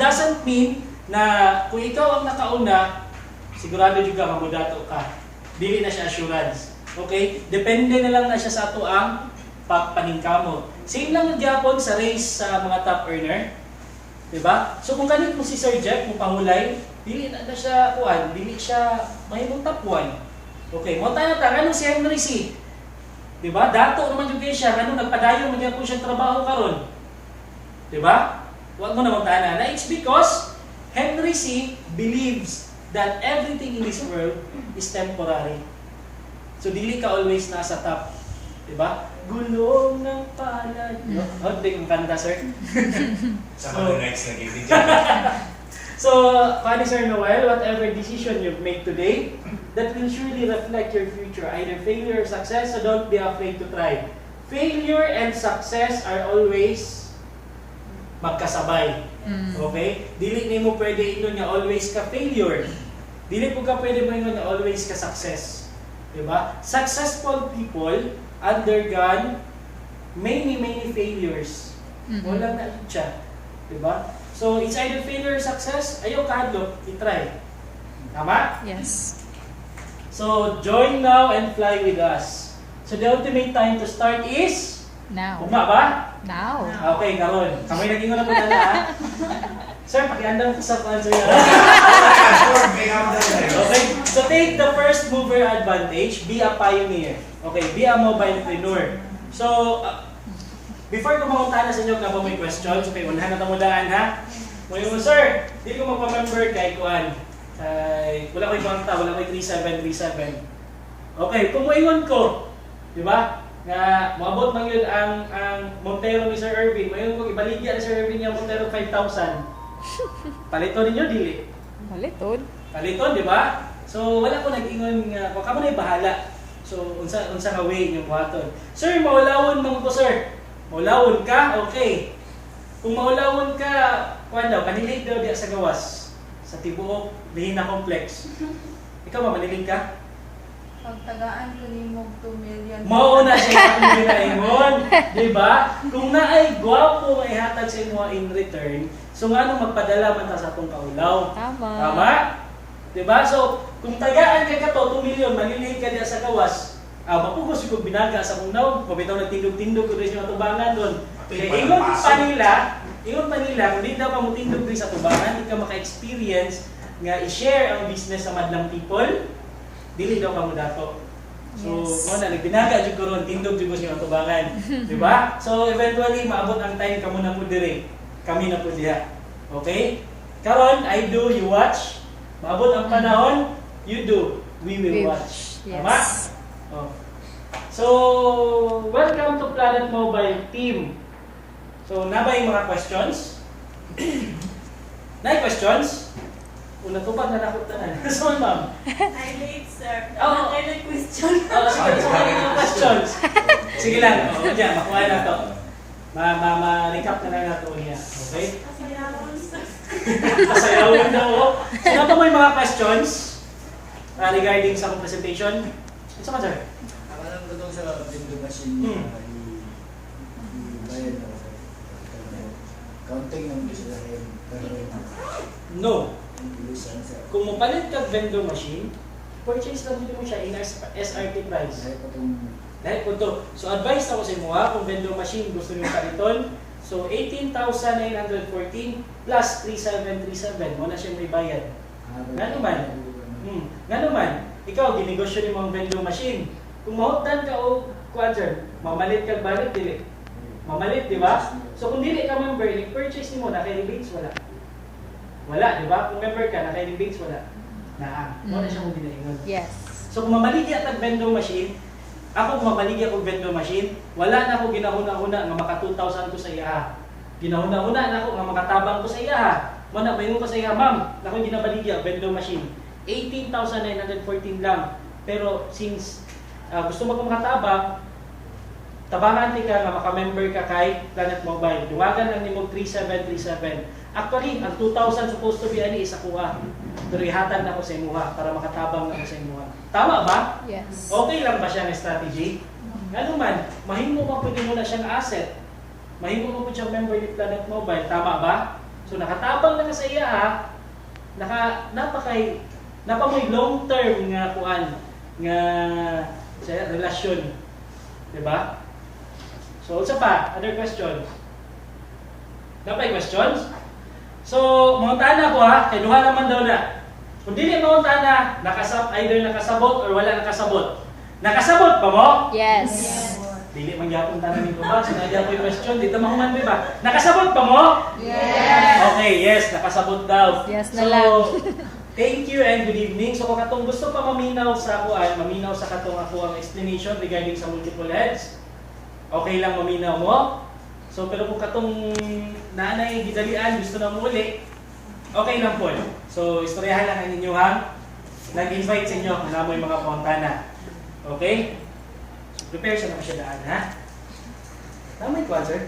doesn't mean na kung ikaw ang nakauna, sigurado juga mamudato ka. Dili na siya assurance. Okay? Depende na lang na siya sa ato ang paningkamo. Same lang yung Japon sa race sa mga top earner. Diba? So kung kanit mo si Sir Jeff, mo pahulay, dili na siya kuan, dili siya mahimong top 1. Okay, mo tayo anong si Henry C. Diba? Dato naman yung siya, nagpadayon mo po siya trabaho karon. Diba? Huwag mo na magtana na it's because Henry C. believes that everything in this world is temporary. So dili ka always nasa top. Diba? Gulong ng palad. Oh, di yung kanta, sir. Sa next na giving. So, funny Sir Noel, whatever decision you've made today, that will surely reflect your future, either failure or success, so don't be afraid to try. Failure and success are always magkasabay. Okay? Dili ni mo pwede ino niya always ka failure. Dili po ka pwede mo ino niya always ka success. Diba? Successful people undergone many failures. Wala na siya. Diba? So, it's either failure or success. Ayaw kahadlok, i-try. Tama? Yes. So, join now and fly with us. So, the ultimate time to start is? Now. Ugma ba? Now. Okay, karon. Kamay naging na po na ha? Sir, pakiandang ko sa answer niya. Okay, so take the first mover advantage. Be a pioneer. Okay, be a mobilepreneur. So, before ko makunta na sa inyo na may questions, okay, unahan na tamudaan ha. Ngayon, sir, di ko magpa-member kay Kuan. Wala ko ibang ta, wala ko 3737. Okay, kung moingon ko, di ba? Nga moabot man yun ang Montero ni Sir Ervin. Mayon ko ibaligya ni Sir Ervin yung Montero 5,000. Palito ninyo dili. Paliton. Paliton, di ba? So wala ko nag-ingon nga, kamo na bahala. So unsa nga way niyo buhaton. Sir, maulawon man ko, sir. Maulawon ka, okay. Kung maulawon ka, kuan daw, kanilig daw diya sa gawas. Sa Tibuok, Lihina Complex. Ikaw manilig ka? Pagtagaan ko ni Mog 2 million. Mauna siya akong ginaingon. Diba? Kung naay gwapo nga ihatag sa inyo in return, so nga nung magpadala man ta sa atong kaulaw. Tama. Tama? Diba? So, kung tagaan ka ka to, 2 million, manilihig ka diya sa gawas, mapugos yung binaga sa kong naw, pabitaw nagtindog-tindog ko rin yung atubangan doon. Kaya ingon pa nila, kung di daw pa mo tindog rin sa atubangan, di ka maka-experience nga i-share ang business sa madlang people, dili daw ka mo dato. So, Yes. mo na, nagbinaga dyan ko ron, tindog dyan ko siya atubangan. Diba? So, eventually, maabot ang time, kamo na po dire. Kami na po diha. Okay? Karon, I do, you watch. Maabot ang panahon, you do, we will watch. Yes. Tama? Oh. So, welcome to Planet Mobile Team. So, nabay mga questions? Nay questions? Una to pag nanakutanan. So, ma'am. I late, sir. Oh. I like question. Sige, so mga questions. Sige lang. O, dyan, makuha na to. Ma-recap na lang nato niya. Okay? Kasi ginagawa sir. Kasayawin na ako. So, nato mo yung mga questions regarding sa akong presentation. Ito ka, sir? Alam ko itong sa vending machine bayad na counting ng gusto dahil pero No. bilisan sa Kung mapalit ka vendor machine, purchase lang dito mo siya in SRP price. dahil ko itong Dahil po to. So advice ako sa inyo kung vendor machine gusto niyo paliton. So 18,914 plus 3,737 mo na siya may bayad. Nga naman. Nga naman, ikaw ginegosyo ni mga vendor machine. Kung mahutdan ka o kuan-sir, mamalit ka balik dili. Mamalit, di ba? So kung dili ka member, i-purchase nimo na kay rebates wala. Wala, di ba? Kung member ka, na kay rebates wala. Wala siya kung ginaingon. Yes. So kung mamaligi at vendor machine, ako kung mamaligi ako vendor machine, wala na ako ginahuna-huna nga maka 2,000 ko sa iya. Ginahuna-huna na ako nga makatabang ko sa iya. Mana mayon ko sa iya, ma'am, na akong ginabaligi ang vendor machine. 18,914 lang. Pero since gusto mo kong makatabang, tabangan ti ka nga maka-member ka kay Planet Mobile. Duwagan lang ni mo 3737. Actually, ang 2,000 supposed to be ani isa kuha. Pero ihatan na ko sa imuha para makatabang na ko sa imuha. Tama ba? Yes. Okay lang ba siya ng strategy? Ano man, mahimo pa pwede mo na siyang asset. Mahimo mo po siyang member ni Planet Mobile. Tama ba? So So nakatabang na ka sa iya ha. Napamoy long term nga kuan nga sa relasyon. 'Di ba? So unsa pa? Other questions? Napay questions? So, mangutana ko ha, kay duha naman daw na. Kung dili mangutana, either nakasabot or wala nakasabot. Nakasabot pa mo? Yes. Dili man gyapon tanan nito ba? So nagya ko yung question, dito mahuman ba? Nakasabot pa mo? Yes. Okay, yes, nakasabot daw. Yes na So, lang. thank you and good evening. So kung katong gusto pa maminaw sa maminaw sa katong ako ang explanation regarding sa multiple heads, okay lang maminaw mo. So pero kung katong nanay gidalian gusto na muli, okay lang po. So istoryahan lang ang inyo ha. Nag-invite sa inyo na mo yung mga Montana. Okay? So, prepare siya na siya daan ha. Tama yung sir.